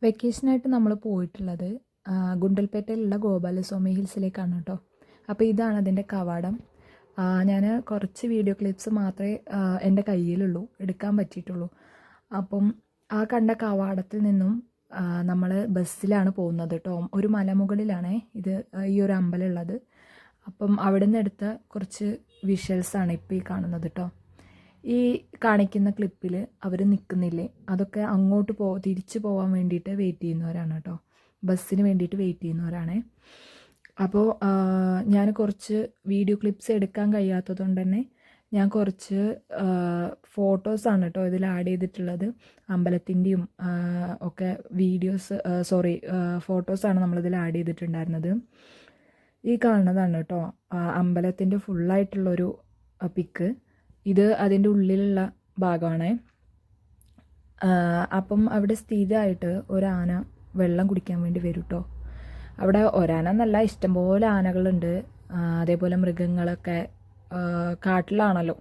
വെക്കേഷനായിട്ട് നമ്മൾ പോയിട്ടുള്ളത് ഗുണ്ടൽപേട്ടയിലുള്ള ഗോപാലസ്വാമി ഹിൽസിലേക്കാണ് കേട്ടോ. അപ്പോൾ ഇതാണ് അതിൻ്റെ കവാടം. ഞാൻ കുറച്ച് വീഡിയോ ക്ലിപ്സ് മാത്രമേ എൻ്റെ കയ്യിലുള്ളൂ, എടുക്കാൻ പറ്റിയിട്ടുള്ളൂ. അപ്പം ആ കണ്ട കവാടത്തിൽ നിന്നും നമ്മൾ ബസ്സിലാണ് പോകുന്നത് കേട്ടോ. ഒരു മലമുകളിലാണേ ഈ ഒരു അമ്പലം ഉള്ളത്. അപ്പം അവിടെ നിന്ന് എടുത്ത കുറച്ച് വിഷ്വൽസാണ് ഇപ്പോൾ ഈ കാണുന്നത് കേട്ടോ. ഈ കാണിക്കുന്ന ക്ലിപ്പിൽ അവർ നിൽക്കുന്നില്ലേ, അതൊക്കെ അങ്ങോട്ട് തിരിച്ചു പോകാൻ വേണ്ടിയിട്ട് വെയിറ്റ് ചെയ്യുന്നവരാണ് കേട്ടോ. ബസ്സിന് വേണ്ടിയിട്ട് വെയിറ്റ് ചെയ്യുന്നവരാണ്. അപ്പോൾ ഞാൻ കുറച്ച് വീഡിയോ ക്ലിപ്സ് എടുക്കാൻ കഴിയാത്തതുകൊണ്ട് തന്നെ ഞാൻ കുറച്ച് ഫോട്ടോസാണ് കേട്ടോ ഇതിൽ ആഡ് ചെയ്തിട്ടുള്ളത്. അമ്പലത്തിൻ്റെയും ഒക്കെ ഫോട്ടോസാണ് നമ്മളിതിൽ ആഡ് ചെയ്തിട്ടുണ്ടായിരുന്നത്. ഈ കാണുന്നതാണ് കേട്ടോ അമ്പലത്തിൻ്റെ ഫുള്ളായിട്ടുള്ളൊരു പിക്ക്. ഇത് അതിൻ്റെ ഉള്ളിലുള്ള ഭാഗമാണ്. അപ്പം അവിടെ സ്ഥിരമായിട്ട് ഒരാന വെള്ളം കുടിക്കാൻ വേണ്ടി വരും കേട്ടോ. അവിടെ ഒരാന എന്നല്ല, ഇഷ്ടംപോലെ ആനകളുണ്ട്. അതേപോലെ മൃഗങ്ങളൊക്കെ കാട്ടിലാണല്ലോ,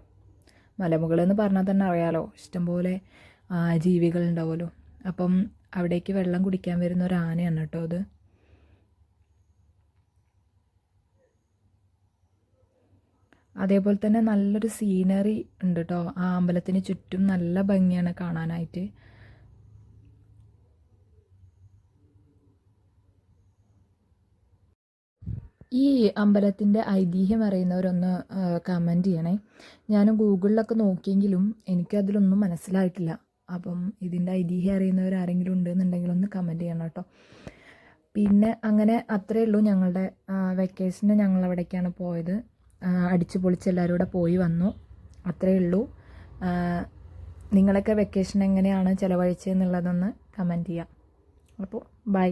മലമുകളെന്ന് പറഞ്ഞാൽ തന്നെ അറിയാലോ, ഇഷ്ടംപോലെ ജീവികളുണ്ടാവുമല്ലോ. അപ്പം അവിടേക്ക് വെള്ളം കുടിക്കാൻ വരുന്ന ഒരു ആനയാണ് കേട്ടോ അത്. അതേപോലെ തന്നെ നല്ലൊരു സീനറി ഉണ്ട് കേട്ടോ. ആ അമ്പലത്തിന് ചുറ്റും നല്ല ഭംഗിയാണ് കാണാനായിട്ട്. ഈ അമ്പലത്തിൻ്റെ ഐതിഹ്യം അറിയുന്നവരൊന്ന് കമൻറ്റ് ചെയ്യണേ. ഞാൻ ഗൂഗിളിലൊക്കെ നോക്കിയെങ്കിലും എനിക്കതിലൊന്നും മനസ്സിലായിട്ടില്ല. അപ്പം ഇതിൻ്റെ ഐതിഹ്യം അറിയുന്നവർ ആരെങ്കിലും ഉണ്ടെന്നുണ്ടെങ്കിൽ ഒന്ന് കമൻറ്റ് ചെയ്യണം കേട്ടോ. പിന്നെ അങ്ങനെ അത്രയേ ഉള്ളൂ. ഞങ്ങളുടെ വെക്കേഷന് ഞങ്ങളവിടേക്കാണ് പോയത്. അടിച്ചു പൊളിച്ച് എല്ലാവരും കൂടെ പോയി വന്നു, അത്രയേ ഉള്ളൂ. നിങ്ങളൊക്കെ വെക്കേഷൻ എങ്ങനെയാണ് ചിലവഴിച്ചതെന്നുള്ളതൊന്ന് കമൻറ്റ് ചെയ്യാം. അപ്പോൾ ബൈ.